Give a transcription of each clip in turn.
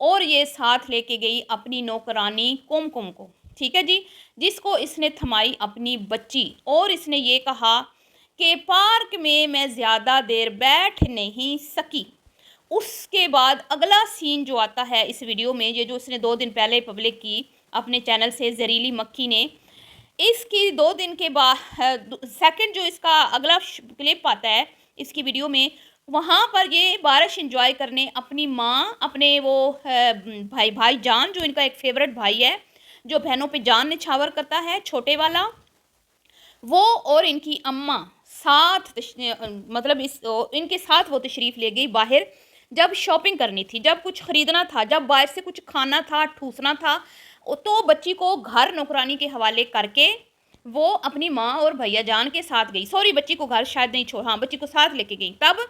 اور یہ ساتھ لے کے گئی اپنی نوکرانی کم کو، ٹھیک ہے جی، جس کو اس نے تھمائی اپنی بچی، اور اس نے یہ کہا کہ پارک میں زیادہ دیر بیٹھ نہیں سکی۔ اس کے بعد اگلا سین جو آتا ہے اس ویڈیو میں، یہ جو اس نے 2 دن پہلے پبلک کی اپنے چینل سے، زہریلی مکھی نے، اس کی 2 دن کے بعد سیکنڈ جو اس کا اگلا کلپ آتا ہے اس کی ویڈیو میں، وہاں پر یہ بارش انجوائے کرنے اپنی ماں، اپنے وہ بھائی جان جو ان کا ایک فیورٹ بھائی ہے جو بہنوں پہ جان نچھاور کرتا ہے، چھوٹے والا، وہ اور ان کی اماں ساتھ مطلب ان کے ساتھ وہ تشریف لے گئی باہر، جب شاپنگ کرنی تھی، جب کچھ خریدنا تھا، جب باہر سے کچھ کھانا تھا، ٹھوسنا تھا، تو بچی کو گھر نوکرانی کے حوالے کر کے وہ اپنی ماں اور بھیا جان کے ساتھ گئی، سوری بچی کو گھر شاید نہیں چھوڑا، ہاں بچی کو ساتھ لے کے گئی، تب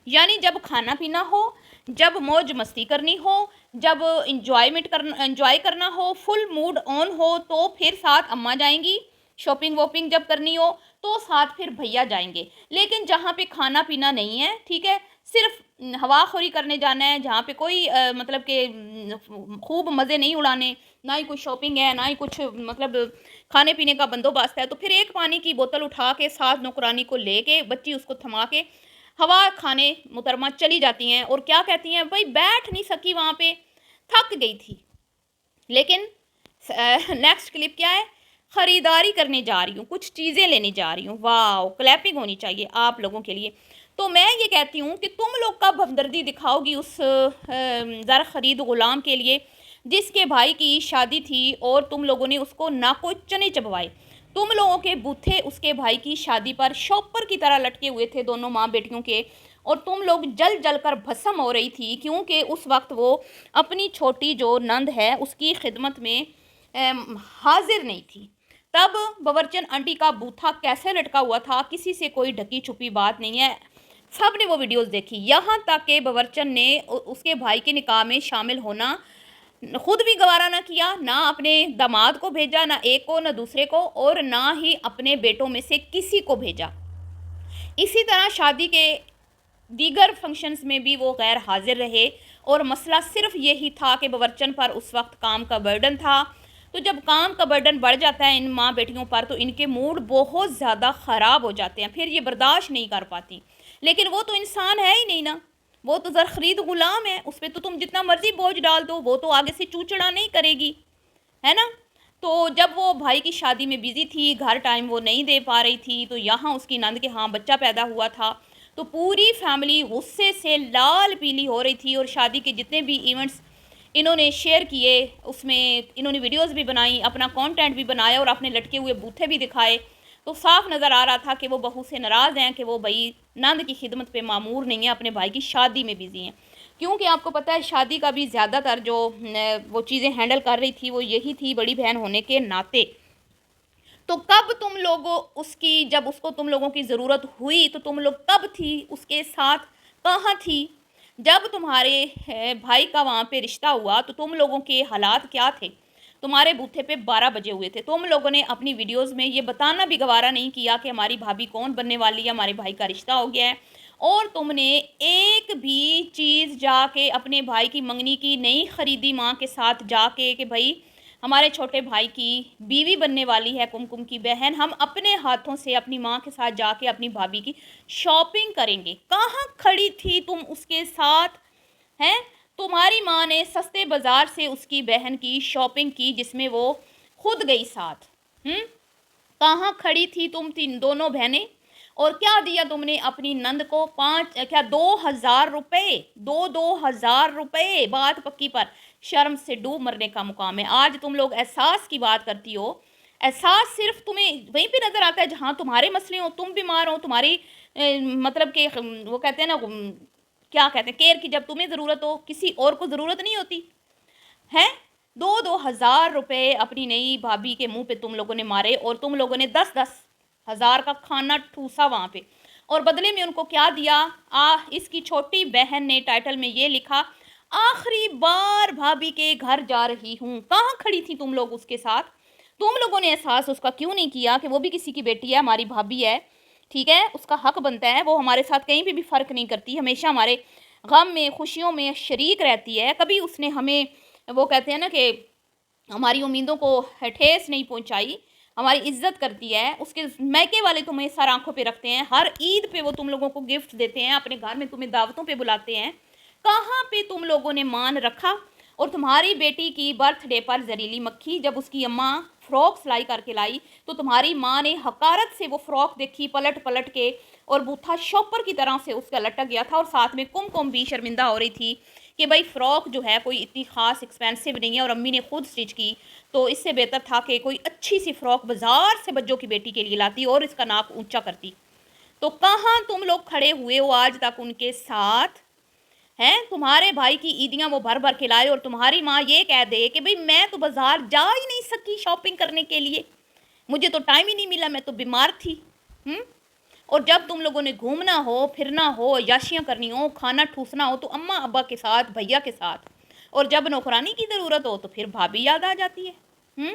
یعنی جب کھانا پینا ہو، جب موج مستی کرنی ہو، جب انجوائے کرنا ہو، فل موڈ آن ہو، تو پھر ساتھ اماں جائیں گی، شاپنگ واپنگ جب کرنی ہو تو ساتھ پھر بھیا جائیں گے، لیکن جہاں پہ کھانا پینا نہیں ہے، ٹھیک ہے، صرف ہوا خوری کرنے جانا ہے، جہاں پہ کوئی مطلب کہ خوب مزے نہیں اڑانے، نہ ہی کوئی شاپنگ ہے، نہ ہی کچھ مطلب کھانے پینے کا بندوبست ہے، تو پھر ایک پانی کی بوتل اٹھا کے ساتھ نوکرانی کو لے کے بچی اس کو تھما کے ہوا کھانے محترمہ چلی جاتی ہیں، اور کیا کہتی ہیں، بھائی بیٹھ نہیں سکی وہاں پہ، تھک گئی تھی۔ لیکن نیکسٹ کلپ کیا ہے، خریداری کرنے جا رہی ہوں، کچھ چیزیں لینے جا رہی ہوں، واو، کلیپنگ ہونی چاہیے آپ لوگوں کے لیے۔ تو میں یہ کہتی ہوں کہ تم لوگ کب ہمدردی دکھاؤ گی اس زر خرید غلام کے لیے جس کے بھائی کی شادی تھی اور تم لوگوں نے اس کو نہ کوئی چنے چبوائے، تم لوگوں کے بوتھے اس کے بھائی کی شادی پر شاپر کی طرح لٹکے ہوئے تھے دونوں ماں بیٹیوں کے، اور تم لوگ جل جل کر بھسم ہو رہی تھی، کیونکہ اس وقت وہ اپنی چھوٹی جو نند ہے اس کی خدمت میں حاضر نہیں تھی۔ تب باورچن آنٹی کا بوتھا کیسے لٹکا ہوا تھا، کسی سے کوئی ڈھکی چھپی بات نہیں ہے، سب نے وہ ویڈیوز دیکھی، یہاں تک کہ باورچن نے اس کے بھائی کے نکاح میں شامل ہونا خود بھی گوارا نہ کیا، نہ اپنے داماد کو بھیجا، نہ ایک کو نہ دوسرے کو، اور نہ ہی اپنے بیٹوں میں سے کسی کو بھیجا۔ اسی طرح شادی کے دیگر فنکشنز میں بھی وہ غیر حاضر رہے، اور مسئلہ صرف یہی تھا کہ باورچن پر اس وقت کام کا برڈن تھا، تو جب کام کا برڈن بڑھ جاتا ہے ان ماں بیٹیوں پر تو ان کے موڈ بہت زیادہ خراب ہو جاتے ہیں، پھر یہ برداشت نہیں کر پاتی، لیکن وہ تو انسان ہے ہی نہیں نا، وہ تو زر خرید غلام ہے، اس پہ تو تم جتنا مرضی بوجھ ڈال دو، وہ تو آگے سے چوچڑا نہیں کرے گی، ہے نا۔ تو جب وہ بھائی کی شادی میں بیزی تھی، گھر ٹائم وہ نہیں دے پا رہی تھی، تو یہاں اس کی نند کے ہاں بچہ پیدا ہوا تھا، تو پوری فیملی غصے سے لال پیلی ہو رہی تھی، اور شادی کے جتنے بھی ایونٹس انہوں نے شیئر کیے، اس میں انہوں نے ویڈیوز بھی بنائی، اپنا کانٹینٹ بھی بنایا، اور اپنے لٹکے ہوئے بوتھے بھی دکھائے، تو صاف نظر آ رہا تھا کہ وہ بہو سے ناراض ہیں کہ وہ بھائی نند کی خدمت پہ معمور نہیں ہیں، اپنے بھائی کی شادی میں بیزی ہیں، کیونکہ آپ کو پتہ ہے شادی کا بھی زیادہ تر جو وہ چیزیں ہینڈل کر رہی تھی وہ یہی تھی بڑی بہن ہونے کے ناطے۔ تو کب تم لوگوں اس کی، جب اس کو تم لوگوں کی ضرورت ہوئی تو تم لوگ کب تھی اس کے ساتھ، کہاں تھی؟ جب تمہارے بھائی کا وہاں پہ رشتہ ہوا تو تم لوگوں کے حالات کیا تھے؟ تمہارے بوتھے پہ 12 بجے ہوئے تھے، تم لوگوں نے اپنی ویڈیوز میں یہ بتانا بھی گوارا نہیں کیا کہ ہماری بھابھی کون بننے والی ہے، ہمارے بھائی کا رشتہ ہو گیا ہے، اور تم نے ایک بھی چیز جا کے اپنے بھائی کی منگنی کی نہیں خریدی ماں کے ساتھ جا کے کہ بھائی ہمارے چھوٹے بھائی کی بیوی بننے والی ہے کم کی بہن، ہم اپنے ہاتھوں سے اپنی ماں کے ساتھ جا کے اپنی بھابھی کی شاپنگ کریں گے۔ کہاں کھڑی تھی تم اس کے ساتھ ہیں؟ تمہاری ماں نے سستے بازار سے اس کی بہن کی شاپنگ کی جس میں وہ خود گئی ساتھ، کہاں کھڑی تھی تم دونوں بہنیں؟ اور کیا دیا تم نے اپنی نند کو؟ 2,000 روپے، 2,000 روپے، بات پکی پر شرم سے ڈوب مرنے کا مقام ہے۔ آج تم لوگ احساس کی بات کرتی ہو، احساس صرف تمہیں وہیں پہ نظر آتا ہے جہاں تمہارے مسئلے ہوں، تم بیمار ہو، تمہاری مطلب کہ وہ کہتے ہیں نا، کیا کہتے ہیں، کیئر کی جب تمہیں ضرورت ہو، کسی اور کو ضرورت نہیں ہوتی ہے۔ 2,000 روپے اپنی نئی بھابھی کے منہ پہ تم لوگوں نے مارے، اور تم لوگوں نے 10,000 کا کھانا ٹھوسا وہاں پہ، اور بدلے میں ان کو کیا دیا؟ اس کی چھوٹی بہن نے ٹائٹل میں یہ لکھا، آخری بار بھابھی کے گھر جا رہی ہوں۔ کہاں کھڑی تھی تم لوگ اس کے ساتھ؟ تم لوگوں نے احساس اس کا کیوں نہیں کیا کہ وہ بھی کسی کی بیٹی ہے، ہماری بھابھی ہے، ٹھیک ہے، اس کا حق بنتا ہے، وہ ہمارے ساتھ کہیں پہ بھی فرق نہیں کرتی، ہمیشہ ہمارے غم میں خوشیوں میں شریک رہتی ہے، کبھی اس نے ہمیں وہ کہتے ہیں نا کہ ہماری امیدوں کو ٹھیس نہیں پہنچائی، ہماری عزت کرتی ہے، اس کے میکے والے تمہیں سر آنکھوں پہ رکھتے ہیں، ہر عید پہ وہ تم لوگوں کو گفٹ دیتے ہیں، اپنے گھر میں تمہیں دعوتوں پہ بلاتے ہیں، کہاں پہ تم لوگوں نے مان رکھا؟ اور تمہاری بیٹی کی برتھ ڈے پر زہریلی مکھی جب اس کی اماں فراک سلائی کر کے لائی تو تمہاری ماں نے حقارت سے وہ فراک دیکھی پلٹ پلٹ کے، اور بوتھا شاپر کی طرح سے اس کا لٹک گیا تھا، اور ساتھ میں کم کم بھی شرمندہ ہو رہی تھی کہ بھائی فراک جو ہے کوئی اتنی خاص ایکسپینسو نہیں ہے اور امی نے خود سٹچ کی، تو اس سے بہتر تھا کہ کوئی اچھی سی فراک بازار سے بجوں کی بیٹی کے لیے لاتی اور اس کا ناک اونچا کرتی۔ تو کہاں تم لوگ کھڑے ہوئے ہو آج تک ان کے ساتھ ہیں؟ تمہارے بھائی کی عیدیاں وہ بھر بھر کے لائے اور تمہاری ماں یہ کہہ دے کہ بھئی میں تو بازار جا ہی نہیں سکی شاپنگ کرنے کے لیے، مجھے تو ٹائم ہی نہیں ملا، میں تو بیمار تھی۔ اور جب تم لوگوں نے گھومنا ہو پھرنا ہو یاشیاں کرنی ہو کھانا ٹھوسنا ہو تو اماں ابا کے ساتھ بھیا کے ساتھ، اور جب نوکرانی کی ضرورت ہو تو پھر بھابھی یاد آ جاتی ہے۔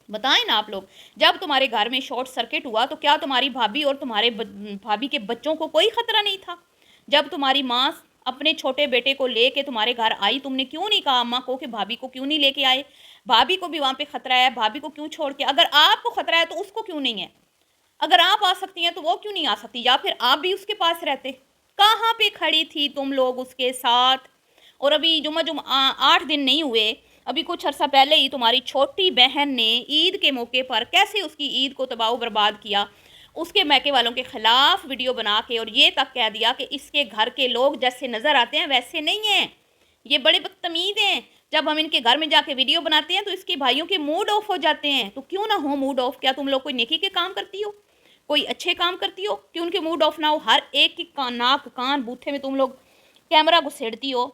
بتائیں نا آپ لوگ، جب تمہارے گھر میں شارٹ سرکٹ ہوا تو کیا تمہاری بھابھی اور تمہارے بھابھی کے بچوں کو کوئی خطرہ نہیں تھا؟ جب تمہاری ماں اپنے چھوٹے بیٹے کو لے کے تمہارے گھر آئی تم نے کیوں نہیں کہا اماں کو کہ بھابھی کو کیوں نہیں لے کے آئے؟ بھابھی کو بھی وہاں پہ خطرہ ہے، بھابھی کو کیوں چھوڑ کے؟ اگر آپ کو خطرہ ہے تو اس کو کیوں نہیں ہے؟ اگر آپ آ سکتی ہیں تو وہ کیوں نہیں آ سکتی؟ یا پھر آپ بھی اس کے پاس رہتے؟ کہاں پہ کھڑی تھی تم لوگ اس کے ساتھ؟ اور ابھی جمعہ 8 دن نہیں ہوئے، ابھی کچھ عرصہ پہلے ہی تمہاری چھوٹی بہن نے عید کے موقع پر کیسے اس کی عید کو تباہ و برباد کیا، اس کے میکے والوں کے خلاف ویڈیو بنا کے، اور یہ تک کہہ دیا کہ اس کے گھر کے لوگ جیسے نظر آتے ہیں ویسے نہیں ہیں، یہ بڑے بدتمیز ہیں، جب ہم ان کے گھر میں جا کے ویڈیو بناتے ہیں تو اس کے بھائیوں کے موڈ آف ہو جاتے ہیں۔ تو کیوں نہ ہو موڈ آف؟ کیا تم لوگ کوئی نیکی کے کام کرتی ہو، کوئی اچھے کام کرتی ہو کہ ان کے موڈ آف نہ ہو؟ ہر ایک کی ناک کان بوتھے میں تم لوگ کیمرہ گھسیڑتی ہو،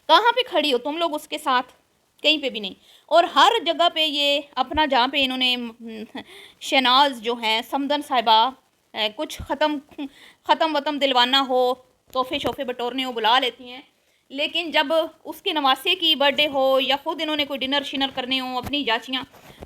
کہاں پہ کھڑی ہو تم لوگ اس کے ساتھ؟ کہیں پہ بھی نہیں۔ اور ہر جگہ پہ یہ اپنا جہاں پہ انہوں نے شہناز جو ہیں سمدن صاحبہ کچھ ختم وطم دلوانا ہو تحفے شوفے بٹورنے ہو بلا لیتی ہیں، لیکن جب اس کے نواسے کی برتھ ڈے ہو یا خود انہوں نے کوئی ڈنر شنر کرنے ہوں اپنی جاچیاں،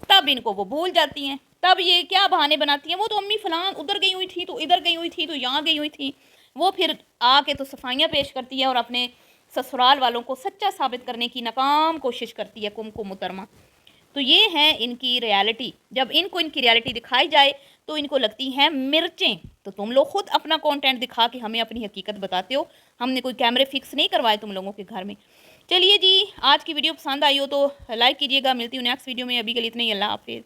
تب ان کو وہ بھول جاتی ہیں، تب یہ کیا بہانے بناتی ہیں، وہ تو امی فلان ادھر گئی ہوئی تھی تو ادھر گئی ہوئی تھی تو یہاں گئی ہوئی تھی، وہ پھر آ کے تو صفائیاں پیش کرتی ہے اور اپنے سسرال والوں کو سچا ثابت کرنے کی ناکام کوشش کرتی ہے کم محترمہ۔ تو یہ ہے ان کی ریالٹی، جب ان کو ان کی ریالٹی دکھائی جائے تو ان کو لگتی ہیں مرچیں۔ تو تم لوگ خود اپنا کانٹینٹ دکھا کے ہمیں اپنی حقیقت بتاتے ہو، ہم نے کوئی کیمرے فکس نہیں کروائے تم لوگوں کے گھر میں۔ چلیے جی، آج کی ویڈیو پسند آئی ہو تو لائک کیجیے گا، ملتی ہوں نیکسٹ ویڈیو میں، ابھی کے لیے اتنا ہی، اللہ حافظ۔